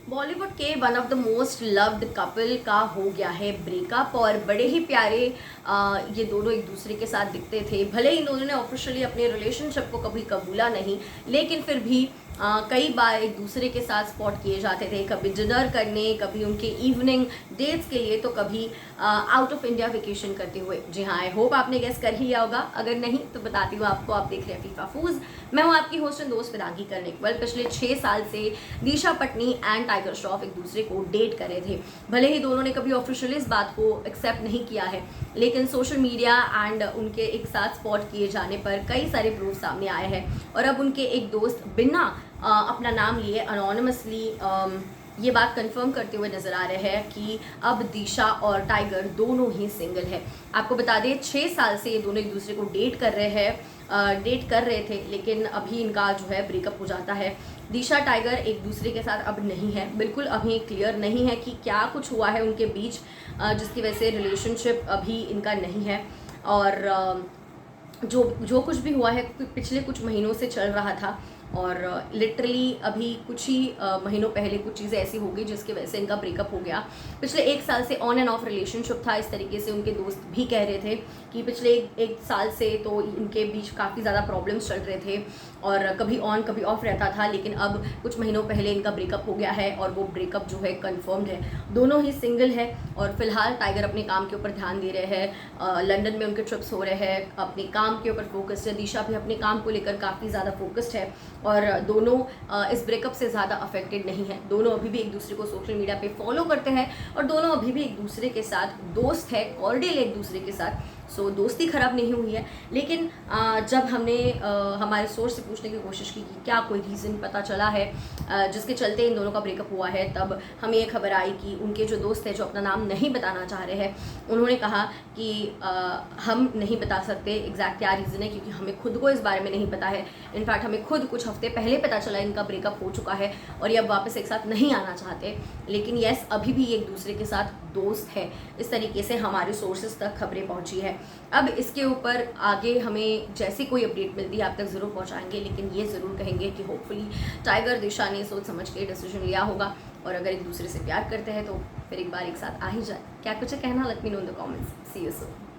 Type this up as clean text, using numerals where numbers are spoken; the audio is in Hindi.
बॉलीवुड के one of the most loved couple का हो गया है ब्रेकअप और बड़े ही प्यारे ये दोनों एक दूसरे के साथ दिखते थे। भले ही दोनों ने ऑफिशियली अपने रिलेशनशिप को कभी कबूला नहीं, लेकिन फिर भी कई बार एक दूसरे के साथ स्पॉट किए जाते थे, कभी डिनर करने, कभी उनके इवनिंग डेट्स के लिए, तो कभी आउट ऑफ इंडिया वेकेशन करते हुए। जी हाँ, आई होप आपने गेस कर ही लिया होगा। अगर नहीं तो बताती हूँ आपको। आप देख रहे हैं फीफा फूज। मैं हूँ आपकी होस्ट एंड दोस्त फिरागी कर्णिक। पिछले 6 साल से दिशा पटनी एंड टाइगर श्रॉफ एक दूसरे को डेट कर रहे थे। भले ही दोनों ने कभी ऑफिशियली इस बात को एक्सेप्ट नहीं किया है, लेकिन सोशल मीडिया एंड उनके एक साथ स्पॉट किए जाने पर कई सारे प्रूफ सामने आए हैं। और अब उनके एक दोस्त बिना अपना नाम लिए अनोनिमसली ये बात कंफर्म करते हुए नजर आ रहे हैं कि अब दिशा और टाइगर दोनों ही सिंगल है। आपको बता दें 6 साल से ये दोनों एक दूसरे को डेट कर रहे थे, लेकिन अभी इनका जो है ब्रेकअप हो जाता है। दिशा टाइगर एक दूसरे के साथ अब नहीं है। बिल्कुल अभी क्लियर नहीं है कि क्या कुछ हुआ है उनके बीच, जिसकी वजह से रिलेशनशिप अभी इनका नहीं है। और जो कुछ भी हुआ है पिछले कुछ महीनों से चल रहा था, और लिटरली अभी कुछ ही महीनों पहले कुछ चीज़ें ऐसी हो गई जिसकी वजह से इनका ब्रेकअप हो गया। पिछले 1 साल से ऑन एंड ऑफ रिलेशनशिप था। इस तरीके से उनके दोस्त भी कह रहे थे कि पिछले एक साल से तो इनके बीच काफ़ी ज़्यादा प्रॉब्लम्स चल रहे थे और कभी ऑन कभी ऑफ रहता था, लेकिन अब कुछ महीनों पहले इनका ब्रेकअप हो गया है और वो ब्रेकअप जो है कन्फर्म्ड है। दोनों ही सिंगल है और फिलहाल टाइगर अपने काम के ऊपर ध्यान दे रहे हैं। लंदन में उनके ट्रिप्स हो रहे हैं, अपने काम के ऊपर फोकस्ड है। दिशा भी अपने काम को लेकर काफ़ी ज़्यादा फोकस्ड है और दोनों इस ब्रेकअप से ज़्यादा अफेक्टेड नहीं है। दोनों अभी भी एक दूसरे को सोशल मीडिया पे फॉलो करते हैं और दोनों अभी भी एक दूसरे के साथ दोस्त है, कॉर्डियल एक दूसरे के साथ। सो दोस्ती ख़राब नहीं हुई है। लेकिन जब हमने हमारे सोर्स से पूछने की कोशिश की कि क्या कोई रीज़न पता चला है जिसके चलते इन दोनों का ब्रेकअप हुआ है, तब हमें ये खबर आई कि उनके जो दोस्त है, जो अपना नाम नहीं बताना चाह रहे हैं, उन्होंने कहा कि हम नहीं बता सकते एग्जैक्ट क्या रीज़न है, क्योंकि हमें खुद को इस बारे में नहीं पता है। इनफैक्ट हमें खुद कुछ हफ्ते पहले पता चला इनका ब्रेकअप हो चुका है और ये अब वापस एक साथ नहीं आना चाहते। लेकिन येस, अभी भी एक दूसरे के साथ दोस्त है। इस तरीके से हमारे सोर्सेज तक खबरें पहुंची है। अब इसके ऊपर आगे हमें जैसी कोई अपडेट मिलती है आप तक ज़रूर पहुंचाएंगे, लेकिन ये ज़रूर कहेंगे कि होपफुली टाइगर दिशा ने सोच समझ के डिसीजन लिया होगा और अगर एक दूसरे से प्यार करते हैं तो फिर एक बार एक साथ आ ही जाए। क्या कुछ है कहना? Let me know in the comments. See you soon.